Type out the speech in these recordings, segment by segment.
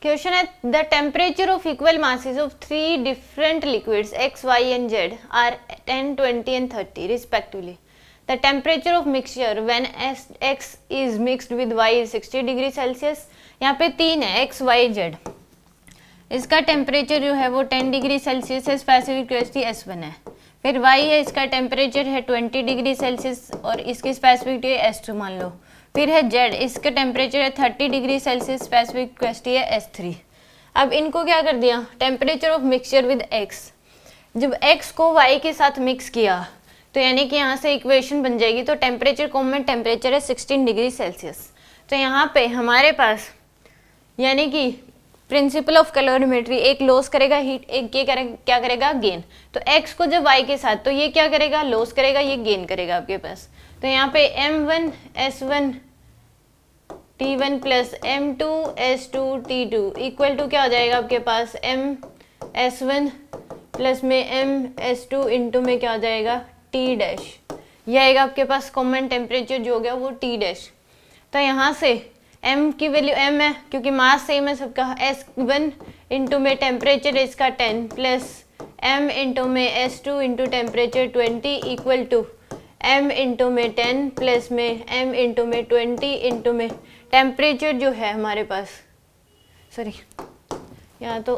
Question है the temperature of equal masses of 3 different liquids x, y and z are 10, 20 and 30 respectively. The temperature of mixture when x is mixed with y is 60 degree Celsius. यहाँ पे 3 है x, y, z. इसका temperature जो है वो 10 degree Celsius है, specific temperature S1 है. फिर y है, इसका टेम्परेचर है 20 डिग्री सेल्सियस और इसकी स्पेसिफिक S2 मान लो. फिर है Z, इसका टेम्परेचर है 30 डिग्री सेल्सियस, स्पेसिफिक क्वेश्चन है S3. अब इनको क्या कर दिया, temperature of mixture with X. जब X को Y के साथ मिक्स किया तो यानी कि यहाँ से इक्वेशन बन जाएगी. तो टेम्परेचर कॉमन टेम्परेचर है 16 डिग्री सेल्सियस. तो यहाँ पे हमारे पास यानी कि प्रिंसिपल ऑफ कैलोरीमेट्री, एक लॉस करेगा हीट, एक ये क्या करेगा गेन. तो X को जब Y के साथ, तो ये क्या करेगा, लॉस करेगा, ये गेन करेगा आपके पास. तो यहाँ पे M1 S1 T1 plus M2 S2 T2 equal to क्या हो जाएगा आपके पास M S1 प्लस में M S2 इंटू में क्या हो जाएगा T डैश. यह आएगा आपके पास कॉमन टेम्परेचर जो हो गया वो T डैश. तो यहाँ से M की वैल्यू M है क्योंकि मास सेम है सबका. S1 इंटू में टेम्परेचर इसका 10 प्लस M इंटू में S2 into temperature 20 equal to M into में 10 प्लस में M इंटू में 20 इंटू में टेम्परेचर जो है हमारे पास, सॉरी यहाँ तो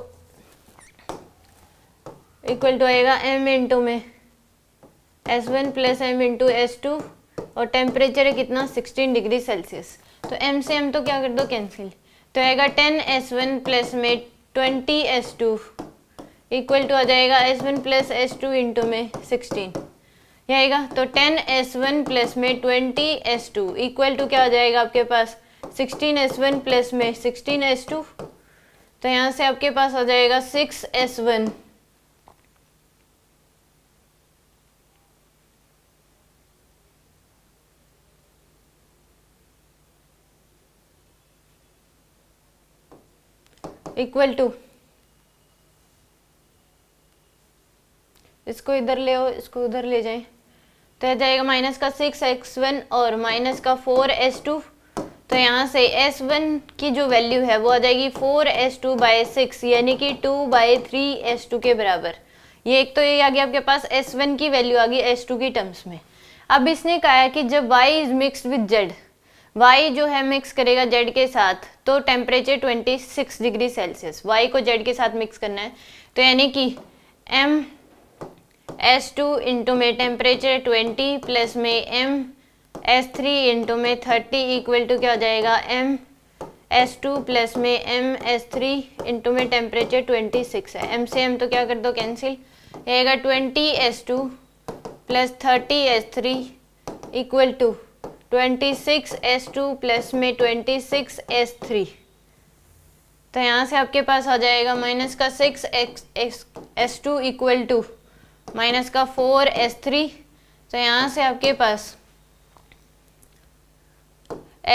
इक्वल टू आएगा M इंटू में S1 plus M into S2 और टेम्परेचर है कितना 16 डिग्री सेल्सियस. तो M से M तो क्या कर दो कैंसिल. तो आएगा 10 S1 प्लस में 20 S2 इक्वल टू आ जाएगा S1 प्लस S2 इंटू में 16 यह आएगा. तो 10 S1 प्लस में 20 S2 इक्वल टू क्या हो जाएगा आपके पास 16 S1 प्लस में 16 S2. तो यहाँ से आपके पास आ जाएगा 6 S1 इक्वल टू, इसको इधर ले आओ, इसको उधर ले जाएं तो आ जाएगा माइनस का 6x1 और माइनस का 4s2. तो यहाँ से s1 की जो वैल्यू है वो आ जाएगी 4s2 बाई 6 यानी कि 2/3s2 के बराबर. ये एक तो ये आ गया आपके पास s1 की वैल्यू आ गई s2 की टर्म्स में. अब इसने कहा है कि जब y is mixed with z, y जो है मिक्स करेगा z के साथ तो टेम्परेचर 26 डिग्री सेल्सियस. y को z के साथ मिक्स करना है तो यानी कि m S2 इंटू में टेम्परेचर 20 प्लस में M S3 इंटू में 30 इक्वल टू क्या हो जाएगा M S2 प्लस में M S3 इंटू में टेम्परेचर 26 है. M से M तो क्या कर दो कैंसिल, आएगा 20 S2 plus 30 S3 equal to 26 S2 plus में 26 S3. तो यहाँ से आपके पास आ जाएगा माइनस का 6 S2 इक्वल टू माइनस का 4 S3. तो यहाँ से आपके पास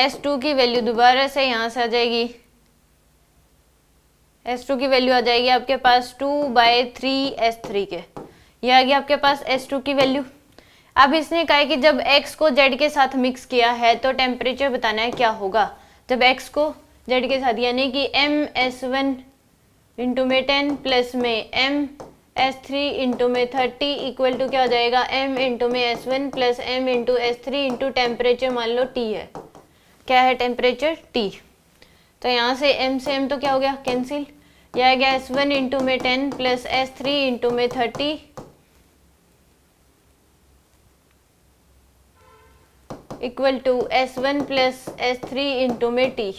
S2 की वैल्यू दोबारा से यहाँ से आ जाएगी, S2 की वैल्यू आ जाएगी आपके पास 2/3 S3 के. ये आ गया आपके पास S2 की वैल्यू. अब इसने कहा है कि जब X को Z के साथ मिक्स किया है तो टेम्परेचर बताना है क्या होगा जब X को Z के साथ, यानी कि M S1 इंटू में 10 प्लस में M S3 इंटू में 30 इक्वल टू क्या हो जाएगा M इंटू में S1 plus M into S3 into temperature मान लो T है. क्या है टेम्परेचर T. तो यहाँ से M से M तो क्या हो गया कैंसिल. यह आ गया S1 इंटू में 10 प्लस S3 इंटू में 30 equal to S1 plus S3 into में T.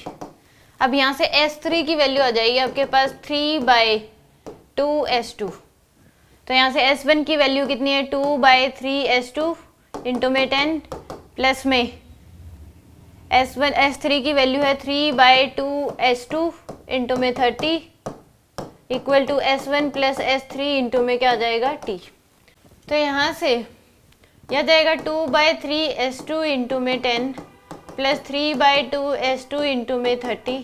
अब यहाँ से S3 की वैल्यू आ जाएगी आपके पास 3/2 S2. तो यहाँ से S1 की वैल्यू कितनी है 2/3 S2 इंटू में 10 प्लस में S1 S3 की वैल्यू है 3/2 S2 इंटू में 30 equal to S1 plus S3 into में क्या आ जाएगा T. तो यहाँ से यह जाएगा 2/3 S2 इंटू में 10 प्लस 3/2 S2 इंटू में 30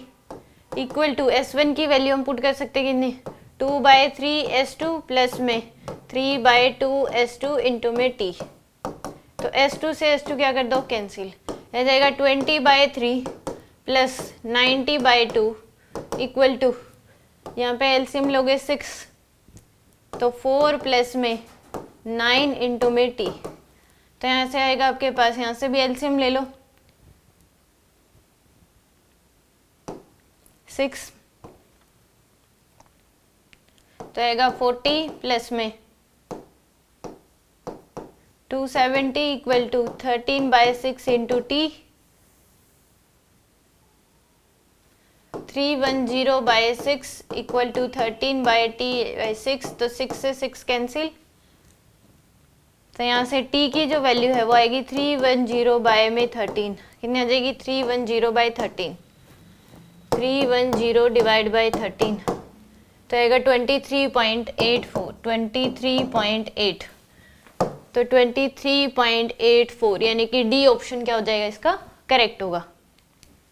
इक्वल टू S1 की वैल्यू हम पुट कर सकते हैं कितनी 2/3 S2 प्लस में 3/2 S2 इंटू में T. तो S2 से S2 क्या कर दो कैंसिल, यह जाएगा 20/3 प्लस 90/2 इक्वल टू, यहाँ पे एलसीएम लोगे 6, तो 4 प्लस में 9 इंटू में टी, तो यहाँ से आएगा आपके पास, यहाँ से भी एलसीएम ले लो, 6, तो आएगा 40 प्लस में 270 equal to 13/6 into t, 310/6 equal to 13/t/6, तो 6 से 6 कैंसिल, तो यहाँ से t की जो वैल्यू है वो आएगी 310/13, कितनी आ जाएगी 310/13, 310 डिवाइड बाई 13, तो आएगा 23.84, 23.8, तो 23.84 यानी कि डी ऑप्शन क्या हो जाएगा इसका करेक्ट होगा।